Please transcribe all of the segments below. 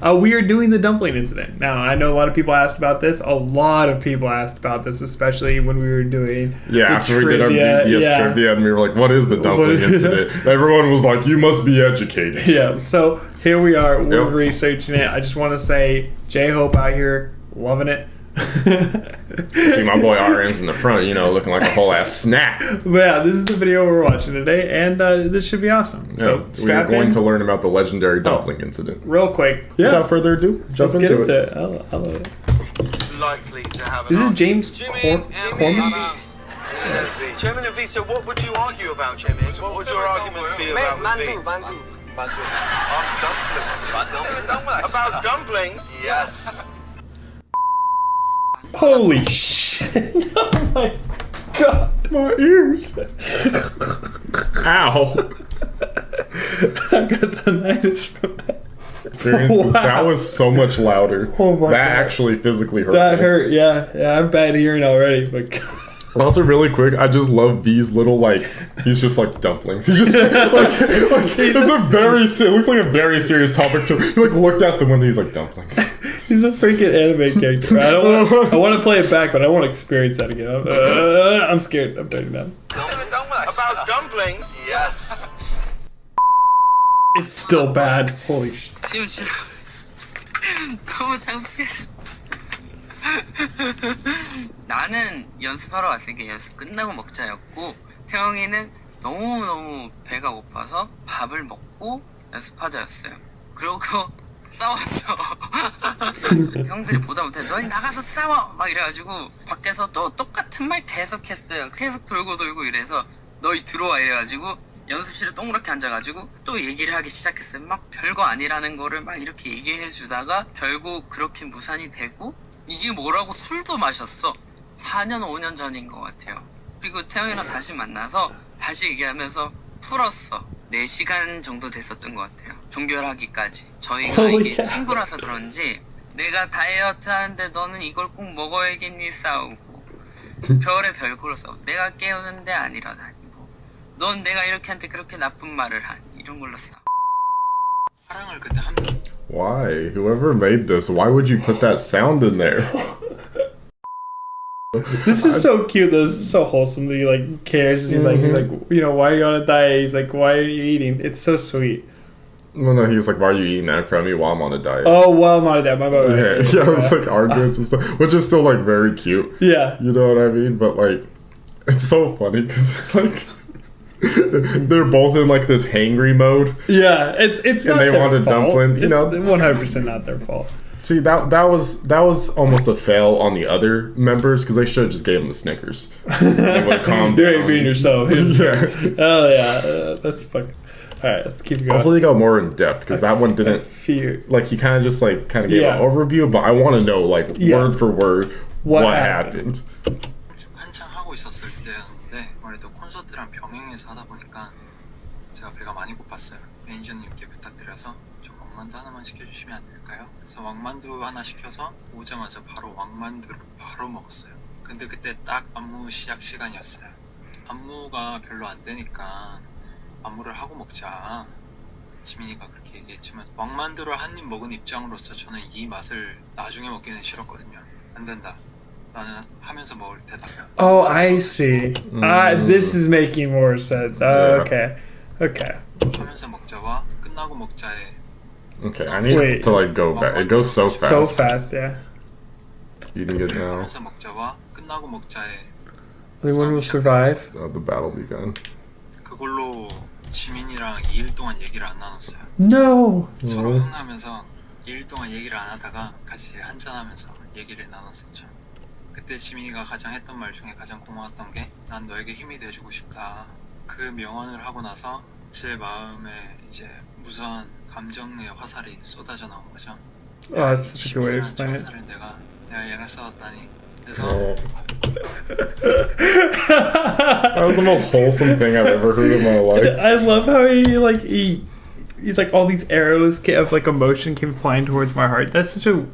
We are doing the dumpling incident. Now, I know a lot of people asked about this. A lot of people asked about this, especially when we were doing after we did our BTS trivia, and we were like, what is the dumpling incident? Everyone was like, you must be educated. Yeah, so here we are. We're researching it. I just want to say, J-Hope out here, loving it. See my boy RM's in the front, you know, looking like a whole ass snack. But yeah, this is the video we're watching today, and this should be awesome. Yeah, so we are going to learn about the legendary dumpling incident. Real quick. Yeah. Without further ado, jump into it. I love it. Likely to have this is James Corman? Jimin and V, so what would you argue about, Jimin? What would your arguments be about Mandu. dumplings. About dumplings? Yes. Holy shit. Oh my god. My ears. Ow. I got tinnitus from that. Wow. That was so much louder. Oh my that god. Actually physically hurt. That hurt, yeah. I have bad hearing already, but also, really quick, I just love these little, like, he's just like dumplings. He's just like it's a very it looks like a very serious topic too. He like looked out the window, he's like dumplings. He's a freaking anime character. I want to play it back, but I want to experience that again. I'm scared. I'm turning down. About dumplings? Yes. It's still bad. Holy shit. 너무 창피해. 나는 연습하러 왔으니까 연습 끝나고 먹자였고, 태영이는 너무너무 배가 고파서 밥을 먹고 연습하자였어요. 그러고 싸웠어. 형들이 보다 못해 너희 나가서 싸워 막 이래가지고 밖에서 너 똑같은 말 계속 했어요. 계속 돌고 이래서 너희 들어와 이래가지고 연습실에 동그랗게 앉아가지고 또 얘기를 하기 시작했어요. 막 별거 아니라는 거를 막 이렇게 얘기해주다가 결국 그렇게 무산이 되고, 이게 뭐라고 술도 마셨어. 4년 5년 전인 것 같아요. 그리고 태영이랑 다시 만나서 다시 얘기하면서 풀었어. 4시간 정도 됐었던 것 같아요. 종결하기까지. 저희가 이게 친구라서 그런지 내가 다이어트 하는데 너는 이걸 꼭 먹어야겠니 싸우고, 별의 별거로 싸우고, 내가 깨우는데 안 일어나고, 넌 내가 이렇게 한테 그렇게 나쁜 말을 하니, 이런 걸로 싸워. 사랑을 그때 한 Why? Whoever made this, why would you put that sound in there? This is so cute though. This is so wholesome that he like cares, and he's like, you know, why are you on a diet? He's like, why are you eating? It's so sweet. Well, no, he was like, why are you eating that from me while I'm on a diet? Oh, while I'm on a diet, my bad. Yeah, it was like arguments and stuff, which is still like very cute. Yeah. You know what I mean? But like, it's so funny because it's like they're both in like this hangry mode. Yeah, it's and not they their want a fault. dumpling. You know, 100% not their fault. See, that was almost a fail on the other members because they should have just gave them the Snickers. They would have calmed down. You ain't being yourself. Yeah. Oh yeah, that's fucking. All right, let's keep going. Hopefully, they got more in depth because that one didn't. Like he kind of just like gave an overview, but I want to know like word for word what happened. 한창 하고 있었을 때였는데 아무래도 콘서트랑 병행해서 하다 보니까 제가 배가 많이 고팠어요. 매니저님께 부탁드려서 좀 왕만두 하나만 시켜주시면 안 될까요? 그래서 왕만두 하나 시켜서 오자마자 바로 왕만두를 바로 먹었어요. 근데 그때 딱 안무 시작 시간이었어요. 안무가 별로 안 되니까 안무를 하고 먹자. 지민이가 그렇게 얘기했지만 왕만두를 한 입 먹은 입장으로서 저는 이 맛을 나중에 먹기는 싫었거든요. 안 된다. 나는 하면서 먹을 테다. Oh, I see. This is making more sense. Okay. 하면서 먹자와 끝나고 먹자에. Okay, I need to like go back. It goes so fast. So fast, yeah. Eating it now. 하면서 먹자와 끝나고 먹자에. Only one will survive. The battle begun. 그걸로 지민이랑 2일 동안 얘기를 안 나눴어요. No. 서로 흥하면서 2일 동안 얘기를 안 하다가 같이 한잔하면서 얘기를 나눴었죠. 그때 지민이가 가장 했던 말 중에 가장 고마웠던 게 난 너에게 힘이 돼주고 싶다. 그 명언을 하고 나서 제 마음에 이제 무서운 감정의 화살이 쏟아져 나온 거죠. Oh, that's such a good way to explain it. 내가 얘랑 싸웠다니. 그래서 That was the most wholesome thing I've ever heard in my life. I love how he's like all these arrows of like emotion came flying towards my heart. That's such a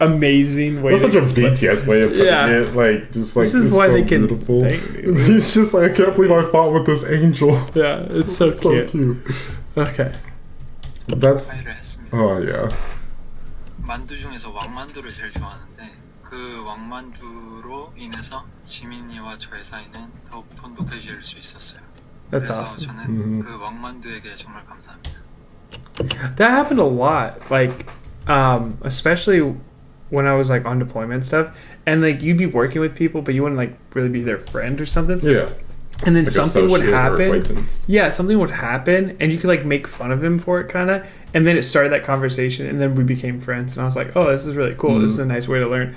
amazing way. That's such a BTS way of putting it. Like just like this is why so they can. beautiful. He's just like, I can't believe I fought with this angel. Yeah, it's so cute. So cute. Okay. That's. Oh yeah. 만두 중에서 왕만두를 제일 좋아하는데 그 왕만두로 인해서 지민이와 저의 사이는 더욱 돈독해질 수 있었어요. That's 그래서 awesome. 저는 그 왕만두에게 정말 감사합니다. That happened a lot, like, especially when I was like on deployment stuff, and like you'd be working with people, but you wouldn't like really be their friend or something. Yeah. And then Like something would associate or happen. acquaintance. Yeah, something would happen, and you could like make fun of him for it, kind of. And then it started that conversation, and then we became friends. And I was like, oh, this is really cool. This is a nice way to learn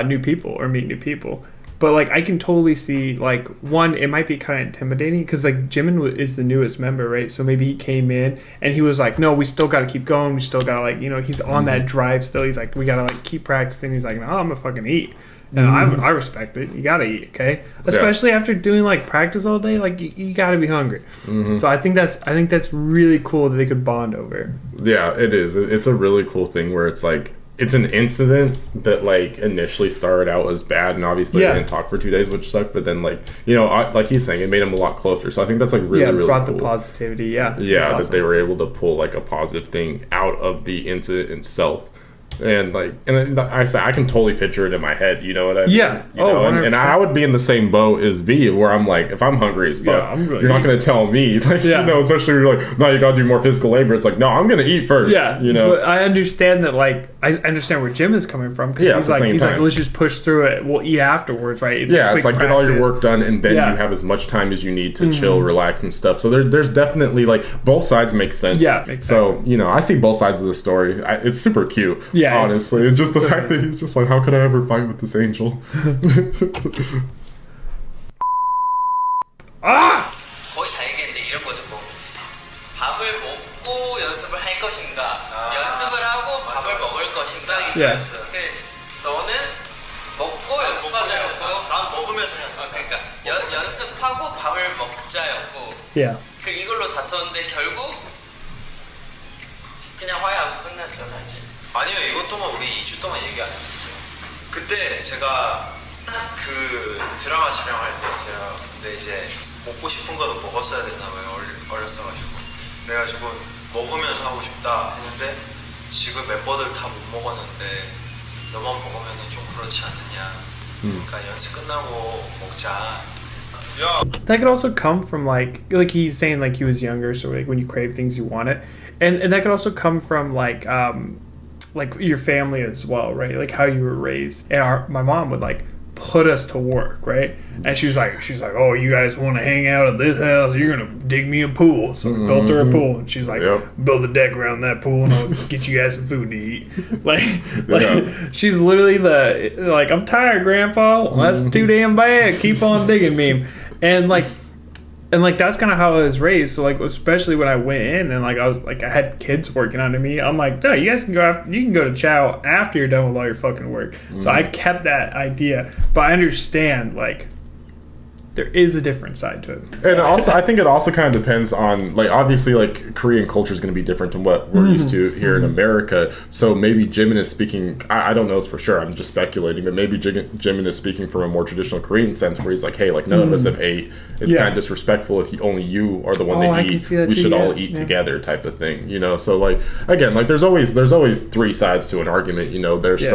new people or meet new people. But like, I can totally see like one, it might be kind of intimidating because like Jimin is the newest member, right? So maybe he came in and he was like, no, we still got to keep going. We still got to like, you know, he's on that drive still. He's like, we got to like keep practicing. He's like, no, I'm gonna fucking eat. And I respect it. You gotta eat, okay? Especially after doing like practice all day, like you gotta be hungry. So I think that's really cool that they could bond over. Yeah, it is. It's a really cool thing where it's like it's an incident that like initially started out as bad, and obviously they didn't talk for 2 days, which sucked. But then like like he's saying, it made them a lot closer. So I think that's like really brought cool. the positivity. Yeah, Yeah, awesome. that they were able to pull like a positive thing out of the incident itself. And like, and I say I can totally picture it in my head. You know what I mean? Yeah. You know? 100%. And I would be in the same boat as B, where I'm like, if I'm hungry as fuck, I'm really you're not going to tell me, like, you know, especially when you're like, no, you got to do more physical labor. It's like, no, I'm going to eat first. Yeah, you know. But I understand that, like, I understand where Jim is coming from because Yeah, he's at the like, same time. let's just push through it. We'll eat afterwards, right? It's It's like get all your work done, and then Yeah. you have as much time as you need to chill, relax, and stuff. So there's definitely like both sides make sense. Yeah, exactly. So I see both sides of the story. It's super cute. Yeah, honestly, it's just the fact that he's just like, how could I ever fight with this angel? 거의 다 얘기했는데 이런 거죠 뭐 밥을 먹고 연습을 할 것인가 연습을 하고 밥을 먹을 것인가 Yeah. 너는 먹고 연습하자였고 밥 먹으면서 그러니까 연습하고 밥을 먹자였고 Yeah. 이걸로 다퉜는데 결국 그냥 화해하고 끝났죠 사실. 아니요, 이것 동안 우리 2주 동안 얘기 안 했었어요. 그때 제가 딱 그 드라마 촬영할 때였어요. 근데 이제 먹고 싶은 거도 먹었어야 됐나 봐요. 어렸어가지고. 그래가지고 먹으면서 하고 싶다 했는데 지금 멤버들 다 못 먹었는데 너만 먹으면 좀 그렇지 않느냐. 그러니까 연습 끝나고 먹자. 야. That could also come from like he's saying like he was younger, so like when you crave things you want it, and that could also come from like your family as well, right? Like how you were raised. And my mom would like put us to work, right? And she's like, oh, you guys want to hang out at this house? You're gonna dig me a pool. So we built her a pool, and she's like, build a deck around that pool, and I'll get you guys some food to eat. Like she's literally I'm tired, Grandpa. Well, that's too damn bad. Keep on digging me. And that's kind of how I was raised. So like, especially when I went in and like I was like I had kids working under me. I'm like, no, you guys can go you can go to chow after you're done with all your fucking work. So I kept that idea, but I understand like there is a different side to it. And also, I think it also kind of depends on, like, obviously, like, Korean culture is going to be different than what we're used to here in America. So maybe Jimin is speaking, I don't know this for sure, I'm just speculating, but maybe Jimin is speaking from a more traditional Korean sense where he's like, hey, like, none of us have ate. It's kind of disrespectful if only you are the one that eats. We should all eat together type of thing, you know? So, like, again, like, there's always three sides to an argument, you know? There's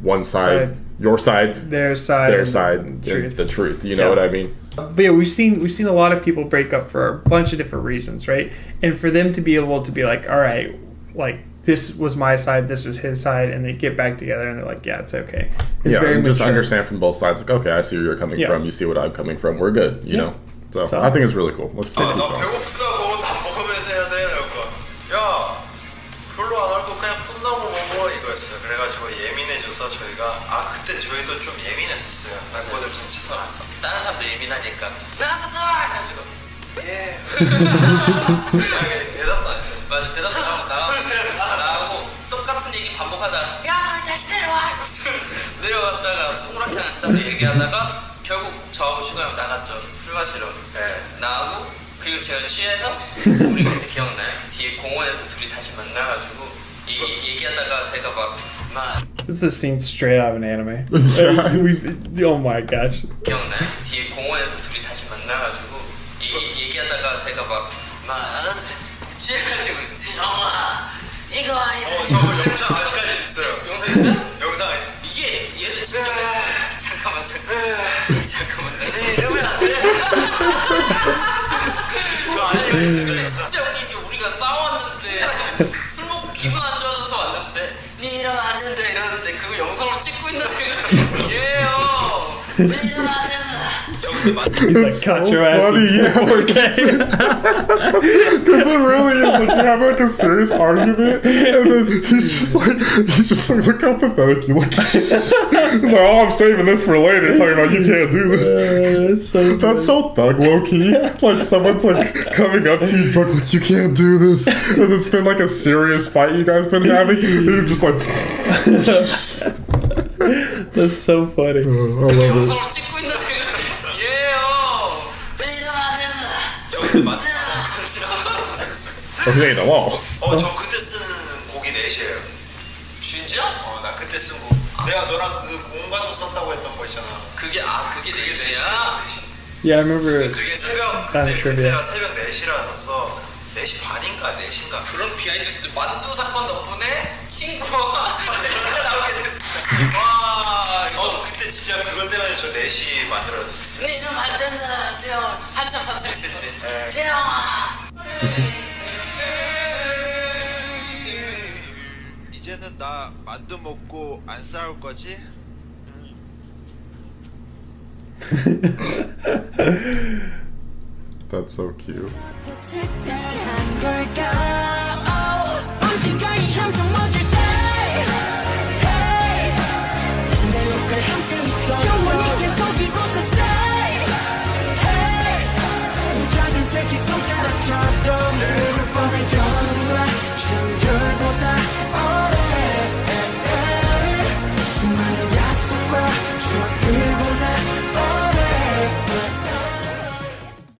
one side, your side, their side, and the truth, you know what I mean? But yeah, we've seen a lot of people break up for a bunch of different reasons, right? And for them to be able to be like, all right, like this was my side, this is his side, and they get back together and they're like, yeah, it's okay. It's very just mature. understand from both sides. Like, okay, I see where you're coming from. You see what I'm coming from. We're good, you know. So I think it's really cool. Let's keep 나 going. 배고프다고 밥 먹으면서 해야 돼. 야, 별로 안 하고 그냥 끝나고 먹어 이거였어요. 그래가지고 예민해져서 저희가 그때 저희도 좀 예민했었어요. 멤버들 전체 다. 다른 사람들 예민하니까 나갔어! 해가지고 예. 대답도 안 했어요. 맞아 대답도 나가고 똑같은 얘기 반복하다가 야 다시 내려와! 내려갔다가 동그랗게 앉아서 얘기하다가 결국 저하고 슈가형 나갔죠. 술 마시러 나가고 그리고 제가 취해서 우리 그때 기억나요? 뒤에 공원에서 둘이 다시 만나가지고 얘기하다가 제가 막 This is a scene straight out of an anime. Oh my gosh. 기억나요? 뒤에 공원에서 둘이 다시 만나가지고 얘기하다가 제가 막 취해가지고 형아 이거 아니다. 저 영상 아직까지 있어요. 진짜 웃긴 게 우리가 싸웠는데 술 먹고 기분 안 좋아져서 왔는데 니 이러면 안 된다 이러는데 그거 영상으로 찍고 있는 애가 얘요 니 이러면 안 된다. He's like, cut your ass. funny, yeah. Because it really is like you have like a serious argument, and then he's just like, look how pathetic you look. He's like, oh, I'm saving this for later, talking about you can't do this. That's so thug, low key. Like someone's like coming up to you drunk, like you can't do this, and it's been like a serious fight you guys been having, and you're just like, That's so funny. I love it. 영상으로 찍고 있는 애가 얘요 니 이러면 안 된다. Okay, the wall. 저 그때 쓴 곡이 넷이에요. 진짜? 나 그때 쓴 곡. 내가 너랑 그 공과정 썼다고 했던 거 있잖아. 그게 넷이야? Yeah, I remember. 그게 새벽 난 그때가 새벽 4시라 썼어. 4시 반인가 4시인가. 그런 비하인드 스토리 만두 사건 덕분에 친구와 내시가 나오게 됐어. 와, 그때 진짜 그것 때문에 저 4시 만들어졌어. 니 이러면 안 된다. 태영 한참 산책 있을 때. 태영아. 이제는 나 만두 먹고 안 싸울 거지? That's so cute. 특별한 걸까